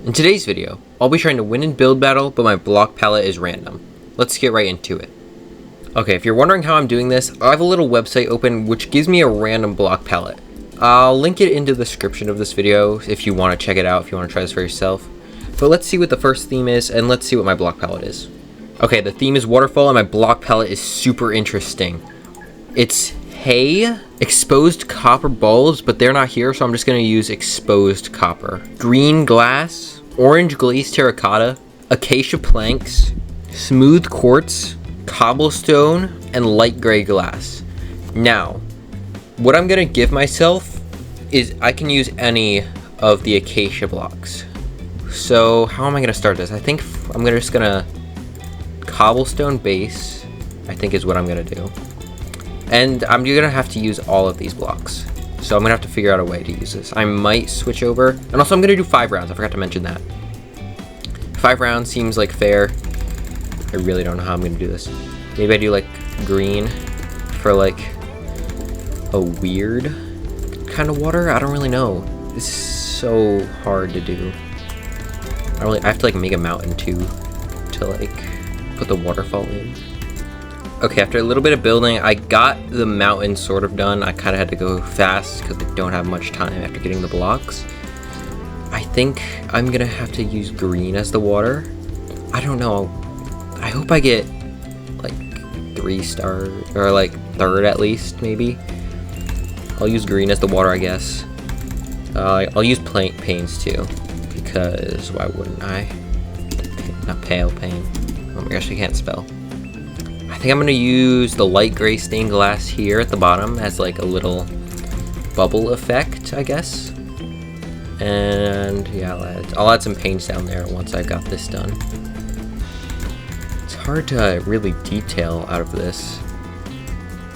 In today's video, I'll be trying to win in build battle, but my block palette is random. Let's get right into it. Okay, if you're wondering how I'm doing this, I have a little website open which gives me a random block palette. I'll link it into the description of this video if you want to check it out, if you want to try this for yourself. But let's see what the first theme is, and let's see what my block palette is. Okay, the theme is waterfall, and my block palette is super interesting. It's hay, exposed copper bulbs, but they're not here, so I'm just going to use exposed copper. Green glass, orange glazed terracotta, acacia planks, smooth quartz, cobblestone, and light gray glass. Now, what I'm going to give myself is I can use any of the acacia blocks. So how am I going to start this? I think I'm just going to cobblestone base, I think is what I'm going to do. And I'm going to have to use all of these blocks. So I'm going to have to figure out a way to use this. I might switch over. And also I'm going to do 5 rounds. I forgot to mention that. 5 rounds seems like fair. I really don't know how I'm going to do this. Maybe I do like green for like a weird kind of water. I don't really know. This is so hard to do. I have to like make a mountain too to like put the waterfall in. Okay, after a little bit of building, I got the mountain sort of done. I kind of had to go fast because I don't have much time after getting the blocks. I think I'm going to have to use green as the water. I don't know. I hope I get like 3 stars or like 3rd at least, maybe. I'll use green as the water, I guess. I'll use panes too, because why wouldn't I? Not pale pain. Oh my gosh, I can't spell. I think I'm going to use the light gray stained glass here at the bottom as like a little bubble effect, I guess. And yeah, I'll add some paints down there once I've got this done. It's hard to really detail out of this.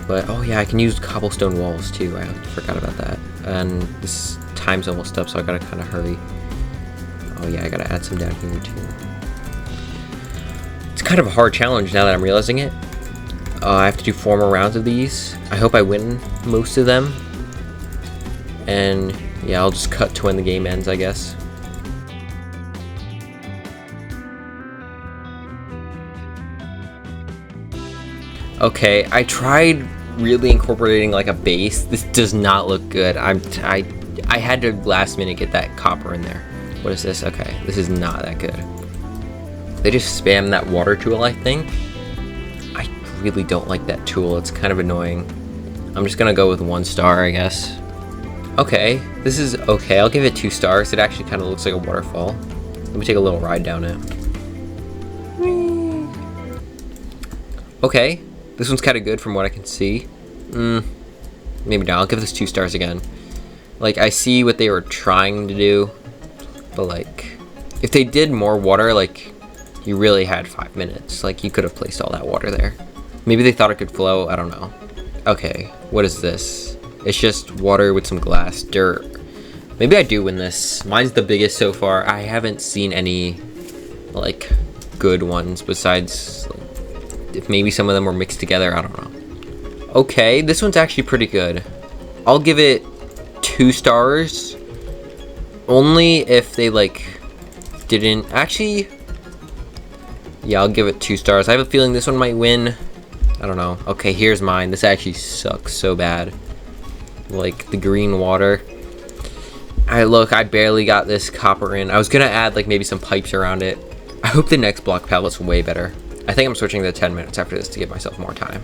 But oh yeah, I can use cobblestone walls too. I forgot about that. And this time's almost up, so I gotta kind of hurry. Oh yeah, I gotta add some down here too. It's kind of a hard challenge now that I'm realizing it. I have to do 4 more rounds of these. I hope I win most of them. And yeah, I'll just cut to when the game ends, I guess. Okay, I tried really incorporating like a base. This does not look good. I had to last minute get that copper in there. What is this? Okay, this is not that good. They just spam that water tool, I think. I really don't like that tool. It's kind of annoying. I'm just gonna go with 1 star, I guess. Okay, this is okay. I'll give it 2 stars. It actually kind of looks like a waterfall. Let me take a little ride down it. Okay, this one's kind of good from what I can see. Maybe not. I'll give this 2 stars again. Like, I see what they were trying to do, but like, if they did more water, like, you really had 5 minutes. Like, you could have placed all that water there. Maybe they thought it could flow. I don't know. Okay, what is this? It's just water with some glass dirt. Maybe I do win this. Mine's the biggest so far. I haven't seen any like good ones besides like, if maybe some of them were mixed together. I don't know. Okay, this one's actually pretty good. I'll give it 2 stars. Only if they like didn't actually. Yeah, I'll give it 2 stars. I have a feeling this one might win. I don't know. Okay, here's mine. This actually sucks so bad. Like the green water. I barely got this copper in. I was gonna add like maybe some pipes around it. I hope the next block palette's way better. I think I'm switching to 10 minutes after this to give myself more time.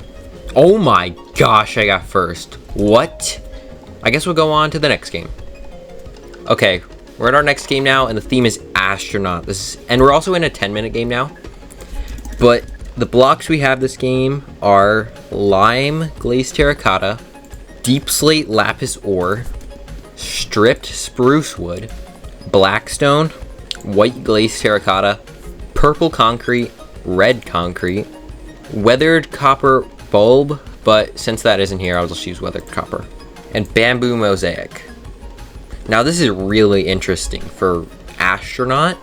Oh my gosh, I got first. What? I guess we'll go on to the next game. Okay, we're at our next game now, and the theme is astronaut. And we're also in a 10-minute game now. But the blocks we have this game are lime glazed terracotta, deep slate lapis ore, stripped spruce wood, blackstone, white glazed terracotta, purple concrete, red concrete, weathered copper bulb, but since that isn't here, I'll just use weathered copper, and bamboo mosaic. Now this is really interesting for astronaut.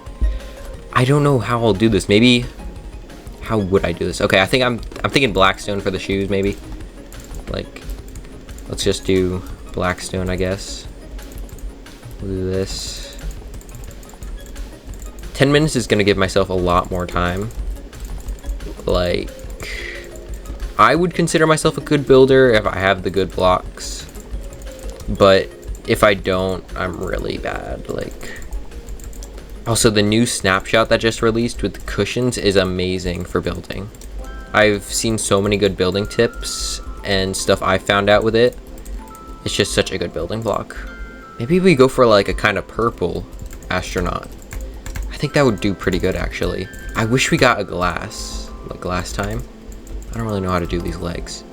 I don't know how I'll do this. Maybe, how would I do this? Okay, I think I'm thinking blackstone for the shoes, maybe. Like, let's just do blackstone, I guess. We'll do this. 10 minutes is going to give myself a lot more time. Like, I would consider myself a good builder if I have the good blocks. But if I don't, I'm really bad. Like, also the new snapshot that just released with the cushions is amazing for building. I've seen so many good building tips and stuff I found out with it. It's just such a good building block. Maybe we go for like a kind of purple astronaut. I think that would do pretty good actually. I wish we got a glass, like last time. I don't really know how to do these legs.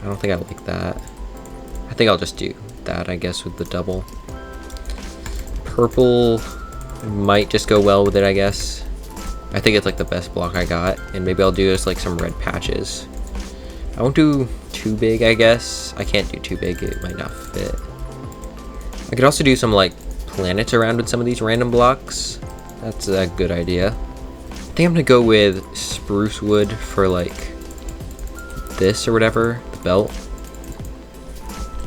I don't think I like that. I think I'll just do that, I guess, with the double. Purple might just go well with it, I guess. I think it's like the best block I got, and maybe I'll do just like some red patches. I won't do too big, I guess. I can't do too big, it might not fit. I could also do some like planets around with some of these random blocks. That's a good idea. I think I'm gonna go with spruce wood for like this or whatever, the belt.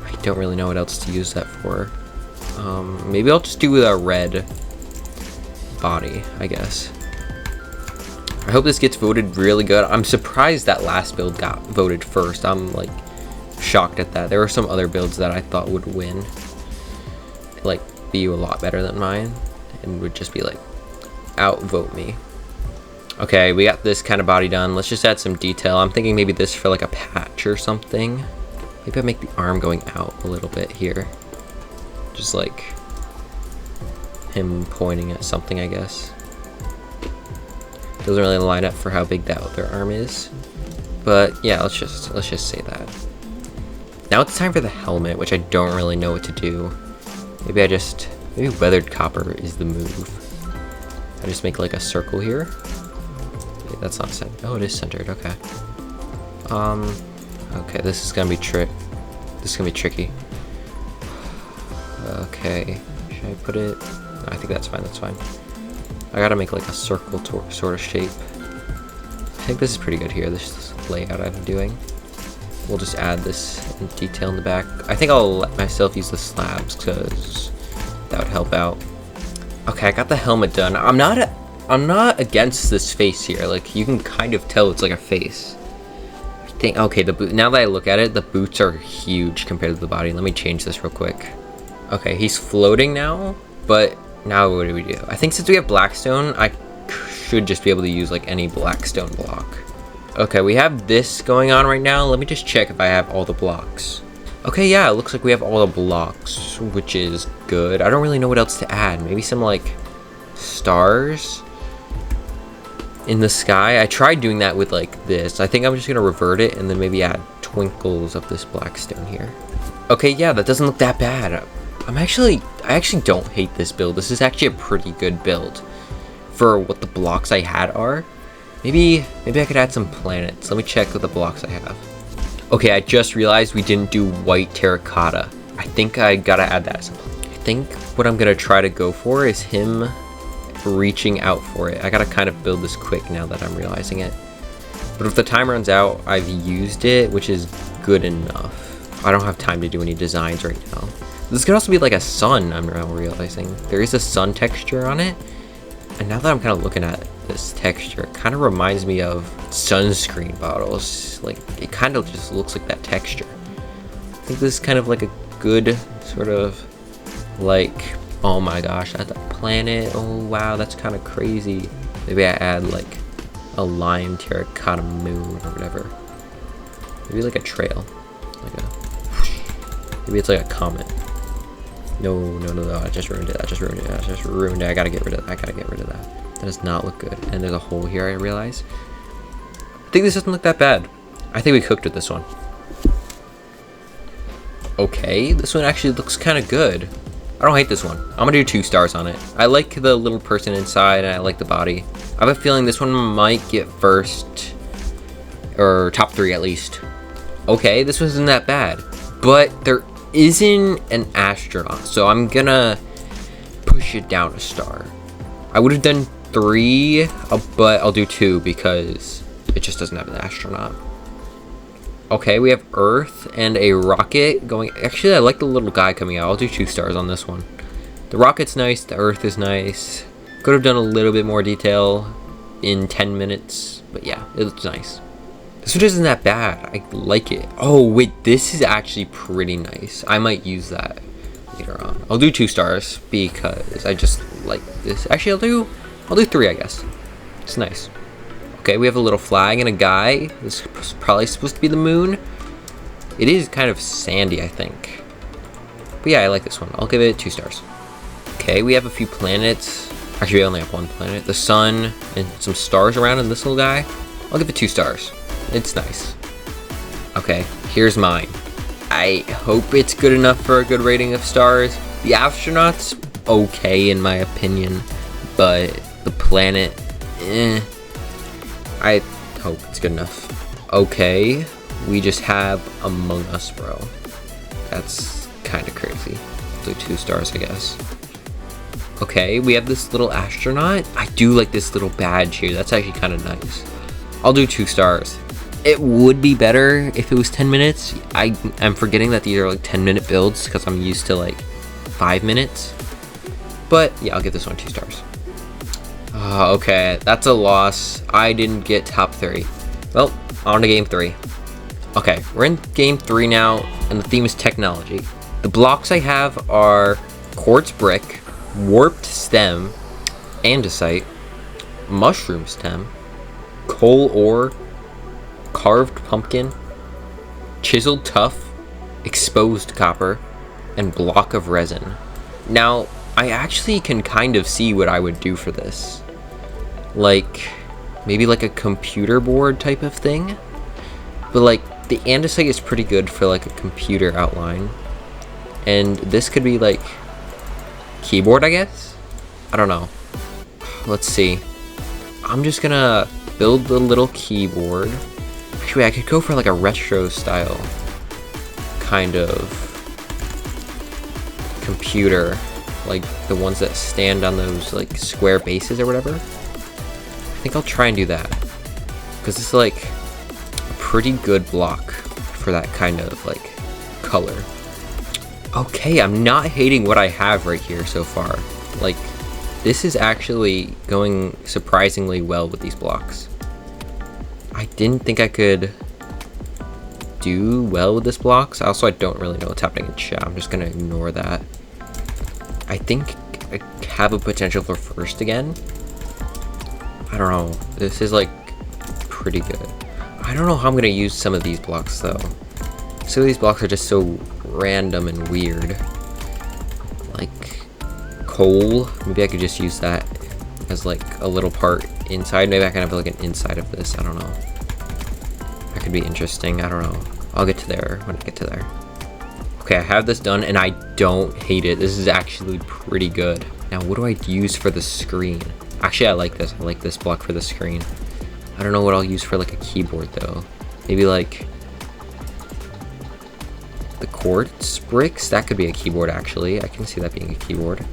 I don't really know what else to use that for. Maybe I'll just do a red body, I guess. I hope this gets voted really good. I'm surprised that last build got voted first. I'm like shocked at that. There were some other builds that I thought would win, like be a lot better than mine, and would just be like outvote me. Okay, we got this kind of body done. Let's just add some detail. I'm thinking maybe this for like a patch or something. Maybe I make the arm going out a little bit here, just like him pointing at something, I guess. Doesn't really line up for how big that other arm is, but yeah, let's just say that. Now it's time for the helmet, which I don't really know what to do. Maybe weathered copper is the move. I just make like a circle here. Okay, that's not centered. Oh, it is centered. Okay. Okay, this is gonna be tricky. Okay, should I put it? No, I think that's fine. That's fine. I gotta make like a circle sort of shape. I think this is pretty good here, this layout I've been doing. We'll just add this in detail in the back. I think I'll let myself use the slabs because that would help out. Okay, I got the helmet done. I'm not against this face here. Like, you can kind of tell it's like a face. I think, okay, now that I look at it, the boots are huge compared to the body. Let me change this real quick. Okay, he's floating now, but now what do we do? I think since we have blackstone, I should just be able to use like any blackstone block. Okay, we have this going on right now. Let me just check if I have all the blocks. Okay, yeah, it looks like we have all the blocks, which is good. I don't really know what else to add. Maybe some like stars in the sky. I tried doing that with like this. I think I'm just gonna revert it and then maybe add twinkles of this blackstone here. Okay, yeah, that doesn't look that bad. I actually don't hate this build. This is actually a pretty good build for what the blocks I had are. Maybe I could add some planets. Let me check what the blocks I have. Okay, I just realized we didn't do white terracotta. I think I gotta add that. I think what I'm gonna try to go for is him reaching out for it. I gotta kind of build this quick now that I'm realizing it. But if the time runs out, I've used it, which is good enough. I don't have time to do any designs right now. This could also be like a sun, I'm now realizing. There is a sun texture on it. And now that I'm kind of looking at this texture, it kind of reminds me of sunscreen bottles. Like, it kind of just looks like that texture. I think this is kind of like a good sort of like, oh my gosh, that's a planet. Oh wow, that's kind of crazy. Maybe I add like a lime terracotta moon or whatever. Maybe like a trail. Like a whoosh. Maybe it's like a comet. No, I just ruined it. I just ruined it. I gotta get rid of that. That does not look good. And there's a hole here, I realize. I think this doesn't look that bad. I think we cooked with this one. Okay, this one actually looks kind of good. I don't hate this one. I'm gonna do 2 stars on it. I like the little person inside, and I like the body. I have a feeling this one might get first, or top 3 at least. Okay, this wasn't that bad. But there isn't an astronaut, so I'm gonna push it down a star. I would have done 3, but I'll do 2 because it just doesn't have an astronaut. Okay, we have Earth and a rocket going. Actually, I like the little guy coming out. I'll do 2 stars on this one. The rocket's nice, the Earth is nice. Could have done a little bit more detail in 10 minutes, but yeah, it looks nice. This one isn't that bad. I like it. Oh wait, this is actually pretty nice. I might use that later on. I'll do 2 stars because I just like this. Actually, I'll do 3, I guess. It's nice. Okay, we have a little flag and a guy. This is probably supposed to be the moon. It is kind of sandy, I think. But yeah, I like this one. I'll give it 2 stars. Okay, we have a few planets. Actually, we only have 1 planet. The sun and some stars around and this little guy. I'll give it 2 stars. It's nice. Okay, here's mine. I hope it's good enough for a good rating of stars. The astronaut's okay in my opinion, but the planet, I hope it's good enough. Okay, we just have Among Us, bro. That's kind of crazy. So 2 stars, I guess. Okay, we have this little astronaut. I do like this little badge here. That's actually kind of nice. I'll do 2 stars. It would be better if it was 10 minutes. I'm forgetting that these are like 10-minute builds because I'm used to like 5 minutes. But yeah, I'll give this one 2 stars. Okay, that's a loss. I didn't get top 3. Well, on to game 3. Okay, we're in game 3 now, and the theme is technology. The blocks I have are quartz brick, warped stem, andesite, mushroom stem, coal ore, carved pumpkin, chiseled tuff, exposed copper, and block of resin. Now, I actually can kind of see what I would do for this. Like, maybe like a computer board type of thing. But like, the andesite is pretty good for like a computer outline. And this could be like keyboard, I guess? I don't know. Let's see. I'm just gonna build the little keyboard. Actually, I could go for like a retro style kind of computer, like the ones that stand on those like square bases or whatever. I think I'll try and do that because it's like a pretty good block for that kind of like color. Okay, I'm not hating what I have right here so far. Like, this is actually going surprisingly well with these blocks. I didn't think I could do well with this blocks. Also, I don't really know what's happening in chat. I'm just gonna ignore that. I think I have a potential for first again. I don't know. This is like pretty good. I don't know how I'm gonna use some of these blocks though. Some of these blocks are just so random and weird. Like coal. Maybe I could just use that as like a little part inside. Maybe I can have like an inside of this. I don't know. That could be interesting. I don't know. I'll get to there when I get to there. Okay, I have this done and I don't hate it. This is actually pretty good. Now, what do I use for the screen? Actually, I like this. I like this block for the screen. I don't know what I'll use for like a keyboard though. Maybe like the quartz bricks. That could be a keyboard actually. I can see that being a keyboard.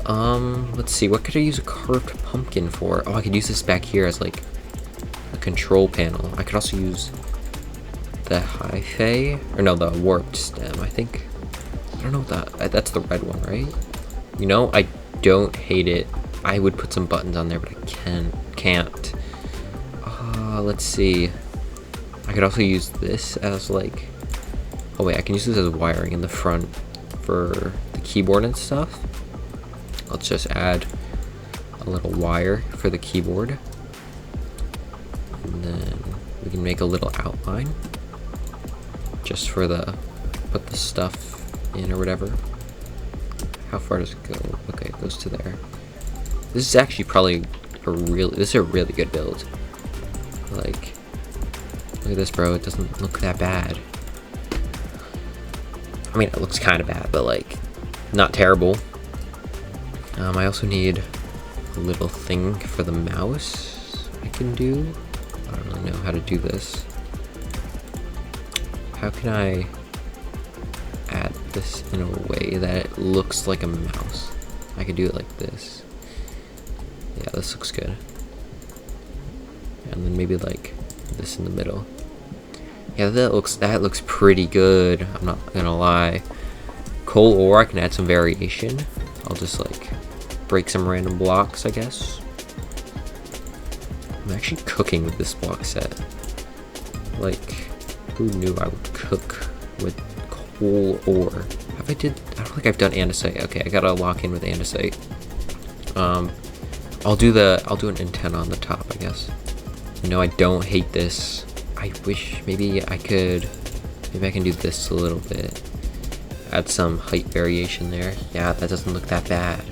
Let's see. What could I use a carved pumpkin for? Oh, I could use this back here as like a control panel. I could also use the hi-fi, or no, the warped stem, I think. I don't know what that's the red one, right? You know, I don't hate it. I would put some buttons on there, but I can't. Let's see. I could also use this as like, oh wait, I can use this as wiring in the front for the keyboard and stuff. Let's just add a little wire for the keyboard. And then we can make a little outline just for put the stuff in or whatever. How far does it go? Okay, it goes to there. This is actually probably this is a really good build. Like, look at this, bro. It doesn't look that bad. I mean, it looks kind of bad, but like, not terrible. I also need a little thing for the mouse I can do. I don't really know how to do this. How can I add this in a way that it looks like a mouse? I could do it like this. Yeah, this looks good. And then maybe like this in the middle. Yeah, that looks pretty good. I'm not gonna lie. Coal ore, I can add some variation. I'll just like break some random blocks, I guess. I'm actually cooking with this block set. Like, who knew I would cook with coal ore? I don't think I've done andesite. Okay, I gotta lock in with andesite. I'll do an antenna on the top, I guess. No, I don't hate this. I wish maybe I can do this a little bit. Add some height variation there. Yeah, that doesn't look that bad.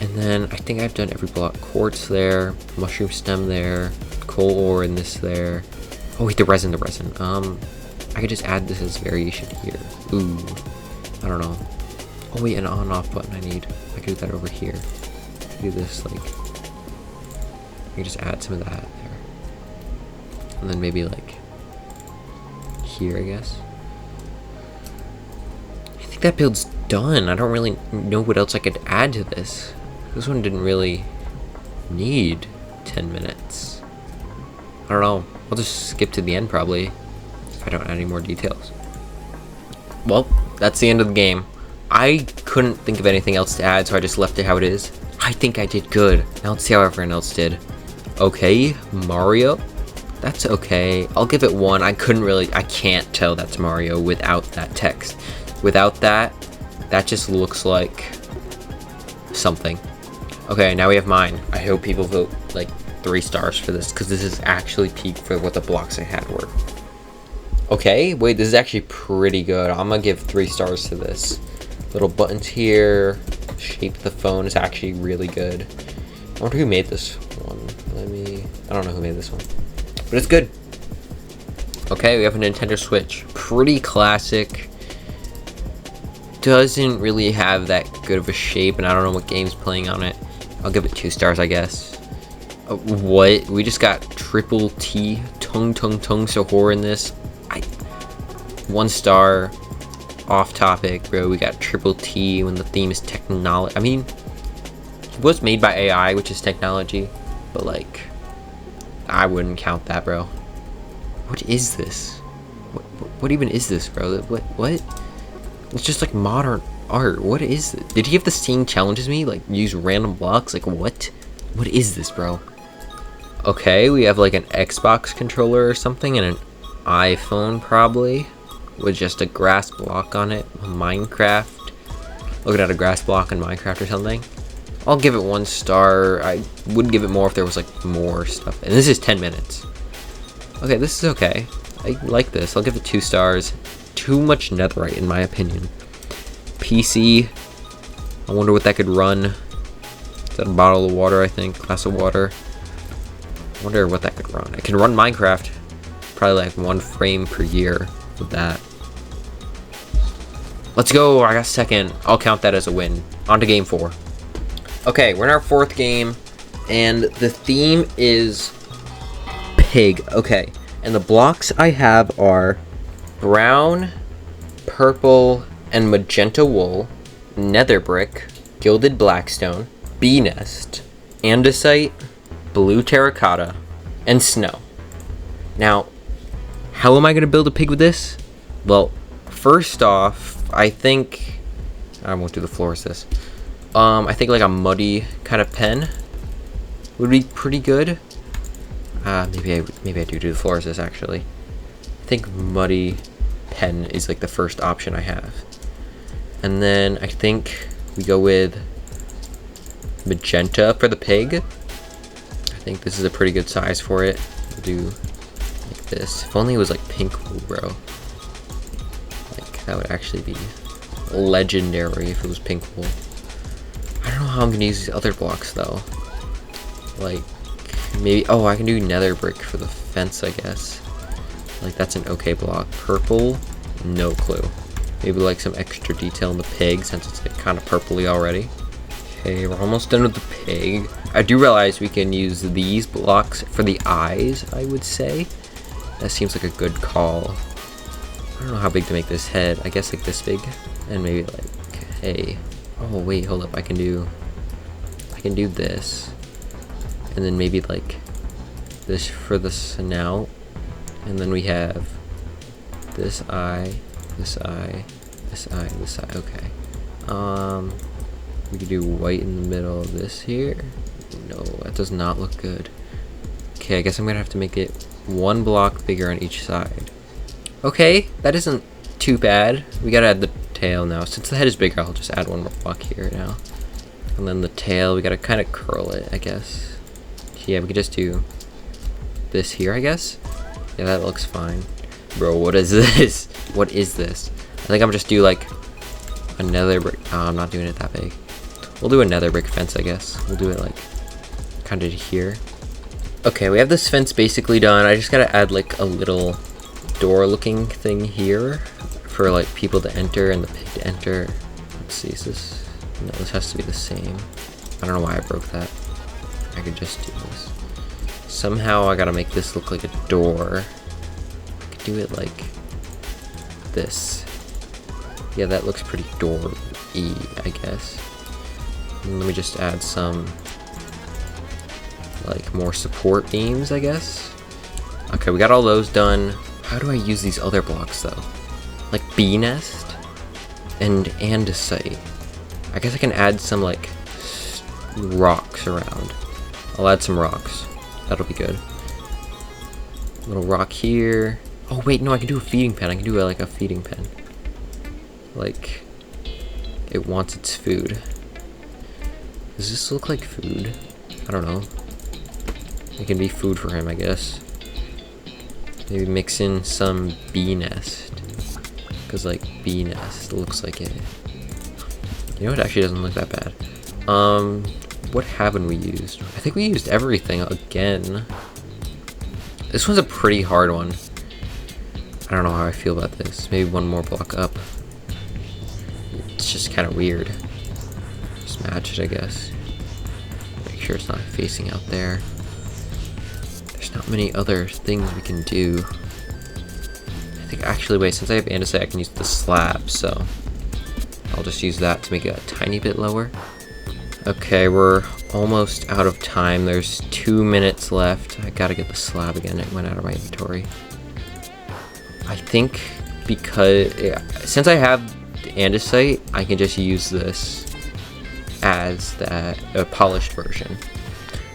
And then I think I've done every block. Quartz there, mushroom stem there, coal ore in this there. Oh wait, the resin. I could just add this as variation here. Ooh, I don't know. Oh wait, an on-off button I need. I could do that over here. Do this like, I can just add some of that there. And then maybe like here, I guess. I think that build's done. I don't really know what else I could add to this. This one didn't really need 10 minutes. I don't know. I'll just skip to the end probably if I don't add any more details. Well, that's the end of the game. I couldn't think of anything else to add, so I just left it how it is. I think I did good. Now let's see how everyone else did. Okay, Mario. That's okay. I'll give it 1. I can't tell that's Mario without that text. Without that just looks like something. Okay, now we have mine. I hope people vote like 3 stars for this, because this is actually peak for what the blocks I had were. Okay, wait, this is actually pretty good. I'm gonna give 3 stars to this. Little buttons here. Shape of the phone is actually really good. I wonder who made this one. I don't know who made this one, but it's good. Okay, we have a Nintendo Switch. Pretty classic. Doesn't really have that good of a shape, and I don't know what game's playing on it. I'll give it 2 stars, I guess. What? We just got triple T, tung Sahur in this. 1 star. Off topic, bro. We got triple T when the theme is technology. I mean, it was made by AI, which is technology, but like, I wouldn't count that, bro. What is this? What even is this, bro? What? It's just like modern art. What is this? Did he have the same challenge as me? Like, use random blocks? Like, what? What is this, bro? Okay, we have like an Xbox controller or something and an iPhone probably, with just a grass block on it. Minecraft. Looking at a grass block in Minecraft or something. I'll give it 1 star. I would give it more if there was like more stuff. And this is 10 minutes. Okay, this is okay. I like this. I'll give it 2 stars. Too much netherite in my opinion. PC. I wonder what that could run. Is that a bottle of water, I think? Glass of water. I wonder what that could run. It can run Minecraft. Probably like 1 frame per year with that. Let's go. I got 2nd. I'll count that as a win. On to game 4. Okay, we're in our 4th game, and the theme is pig. Okay, and the blocks I have are brown, purple, and magenta wool, nether brick, gilded blackstone, bee nest, andesite, blue terracotta, and snow. Now, how am I going to build a pig with this? Well, first off, I think... I won't do the floor as this. I think like a muddy kind of pen would be pretty good. Maybe I do the floor as this actually. I think muddy pen is like the first option I have. And then I think we go with magenta for the pig. I think this is a pretty good size for it. We'll do like this. If only it was like pink wool, bro. Like that would actually be legendary if it was pink wool. I don't know how I'm gonna use these other blocks though. Like maybe, oh, I can do nether brick for the fence, I guess. Like that's an okay block. Purple, no clue. Maybe like some extra detail in the pig since it's like kind of purpley already. Okay, we're almost done with the pig. I do realize we can use these blocks for the eyes, I would say. That seems like a good call. I don't know how big to make this head. I guess like this big. And maybe like, hey. Oh wait, hold up. I can do this. And then maybe like this for the snout. And then we have this eye, this eye, this eye, this eye. Okay. We could do white in the middle of this here. No, that does not look good. Okay, I guess I'm gonna have to make it one block bigger on each side. Okay, that isn't too bad. We gotta add the tail now. Since the head is bigger, I'll just add one more block here now. And then the tail, we gotta kind of curl it, I guess. Yeah, we could just do this here, I guess. Yeah, that looks fine. Bro, what is this? What is this? I think I'm just do like another brick. Oh, I'm not doing it that big. We'll do another brick fence, I guess. We'll do it like kind of here. Okay, we have this fence basically done. I just gotta add like a little door looking thing here for like people to enter and the pig to enter. Let's see, is this? No, this has to be the same. I don't know why I broke that. I could just do this. Somehow I gotta make this look like a door. I could do it like this. Yeah, that looks pretty door-y, I guess. And let me just add some like more support beams, I guess. Okay, we got all those done. How do I use these other blocks though? Like bee nest and andesite. I guess I can add some like rocks around. I'll add some rocks. That'll be good. Little rock here. Oh wait, no, I can do a feeding pen. I can do like a feeding pen. Like it wants its food. Does this look like food? I don't know. It can be food for him, I guess. Maybe mix in some bee nest. Cause like bee nest looks like it. You know, it actually doesn't look that bad. What haven't we used? I think we used everything again. This one's a pretty hard one. I don't know how I feel about this. Maybe one more block up. It's just kind of weird. Just match it, I guess. Make sure it's not facing out there. There's not many other things we can do. I think actually, wait, since I have andesite, I can use the slab, so I'll just use that to make it a tiny bit lower. Okay, we're almost out of time. There's 2 minutes left. I gotta get the slab again. It went out of my inventory. I think because, yeah, since I have the andesite, I can just use this as that polished version.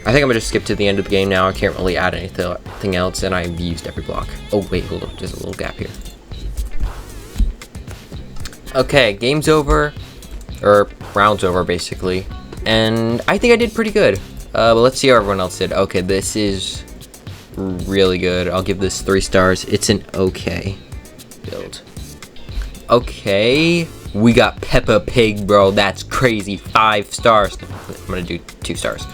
I think I'm gonna just skip to the end of the game now. I can't really add anything else, and I've used every block. Oh wait, hold on, there's a little gap here. Okay, game's over, or round's over basically, and I think I did pretty good. But let's see how everyone else did. Okay, this is really good. I'll give this 3 stars. It's an okay build. Okay, we got Peppa Pig, bro. That's crazy. 5 stars. I'm gonna do 2 stars.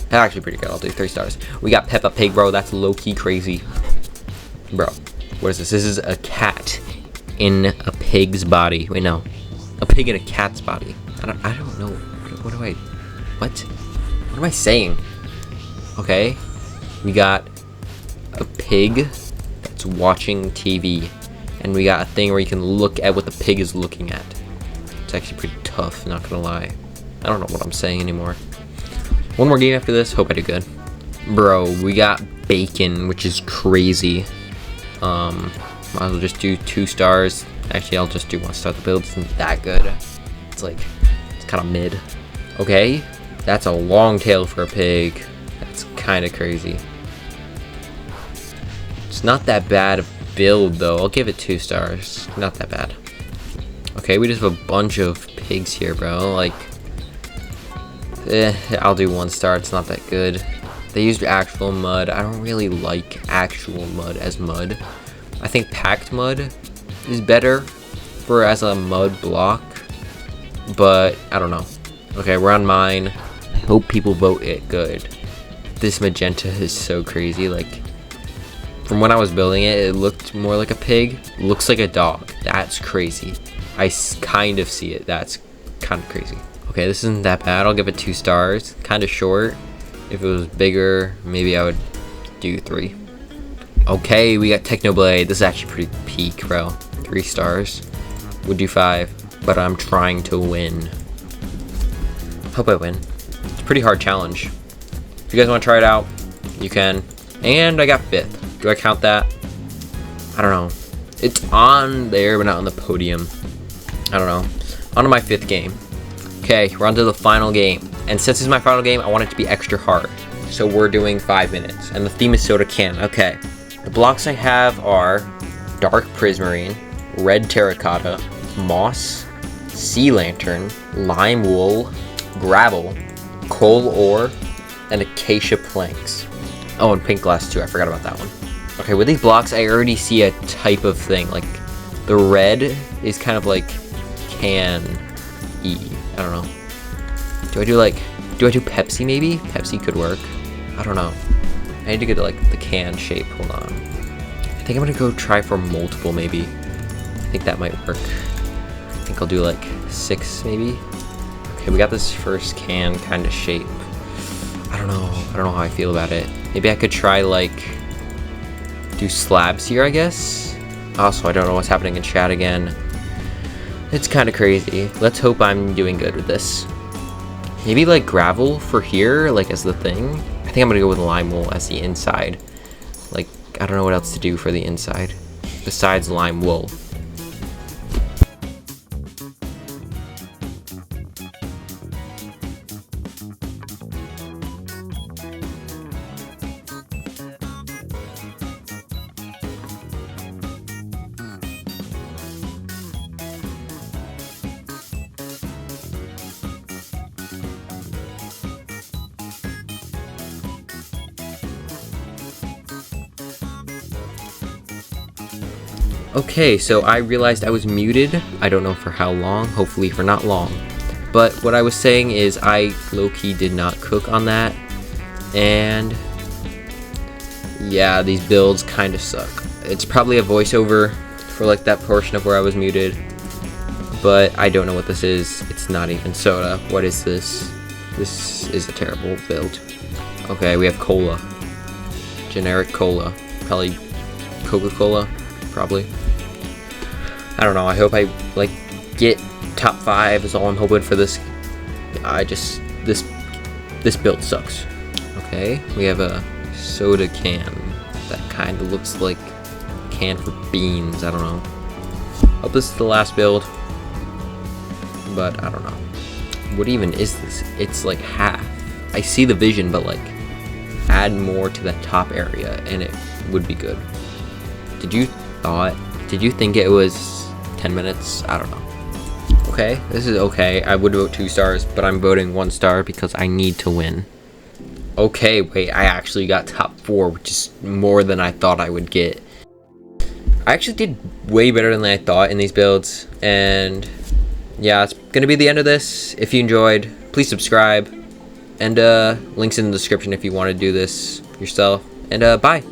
That's actually pretty good. I'll do 3 stars. We got Peppa Pig, bro. That's low-key crazy. Bro, what is this? This is a cat in a pig's body. Wait, no. A pig in a cat's body. I don't know. What am I saying? Okay. We got a pig that's watching TV. And we got a thing where you can look at what the pig is looking at. It's actually pretty tough, not gonna lie. I don't know what I'm saying anymore. One more game after this, hope I do good. Bro, we got bacon, which is crazy. Might as well just do 2 stars. Actually, I'll just do 1 star. The build isn't that good. It's like, it's kind of mid. Okay, that's a long tail for a pig. That's kind of crazy. It's not that bad of a build though. I'll give it 2 stars. Not that bad. Okay, we just have a bunch of pigs here, bro. Like, I'll do 1 star. It's not that good. They used actual mud. I don't really like actual mud as mud. I think packed mud is better for as a mud block, but I don't know. Okay, we're on mine. I hope people vote it good. This magenta is so crazy. Like, from when I was building it, it looked more like a pig. Looks like a dog. That's crazy. I kind of see it. That's kind of crazy. Okay, this isn't that bad. I'll give it 2 stars. Kind of short. If it was bigger, maybe I would do 3. Okay, we got Technoblade. This is actually pretty peak, bro. 3 stars. Would do 5, but I'm trying to win. Hope I win. It's a pretty hard challenge. If you guys want to try it out, you can. And I got 5th. Do I count that? I don't know. It's on there, but not on the podium. I don't know. On to my 5th game. Okay, we're on to the final game. And since it's my final game, I want it to be extra hard. So we're doing 5 minutes. And the theme is soda can. Okay. The blocks I have are dark prismarine, red terracotta, moss, sea lantern, lime wool, gravel, coal ore, and acacia planks. Oh, and pink glass too. I forgot about that one. Okay, with these blocks, I already see a type of thing. Like, the red is kind of like can-y. I don't know. Do I do Pepsi maybe? Pepsi could work. I don't know. I need to get like the can shape. Hold on. I think I'm gonna go try for multiple maybe. I think that might work. I think I'll do like 6 maybe. Okay, we got this first can kind of shape. I don't know how I feel about it. Maybe I could try like do slabs here, I guess. Also, I don't know what's happening in chat again. It's kind of crazy. Let's hope I'm doing good with this. Maybe like gravel for here, like as the thing. I think I'm gonna go with lime wool as the inside. Like, I don't know what else to do for the inside besides lime wool. Okay, so I realized I was muted. I don't know for how long, hopefully for not long. But what I was saying is I low-key did not cook on that. And yeah, these builds kind of suck. It's probably a voiceover for like that portion of where I was muted. But I don't know what this is. It's not even soda. What is this? This is a terrible build. Okay, we have cola. Generic cola. Probably Coca-Cola. Probably. I don't know. I hope I like get top 5 is all I'm hoping for this. This build sucks. Okay, we have a soda can that kind of looks like a can for beans. I don't know. Hope this is the last build, but I don't know. What even is this? It's like half. I see the vision, but like add more to that top area and it would be good. Did you think it was 10 minutes? I don't know. Okay, this is okay. I would vote 2 stars, but I'm voting 1 star because I need to win. Okay, wait, I actually got top 4, which is more than I thought I would get. I actually did way better than I thought in these builds, and yeah, it's gonna be the end of this. If you enjoyed, please subscribe, and links in the description if you want to do this yourself, and bye.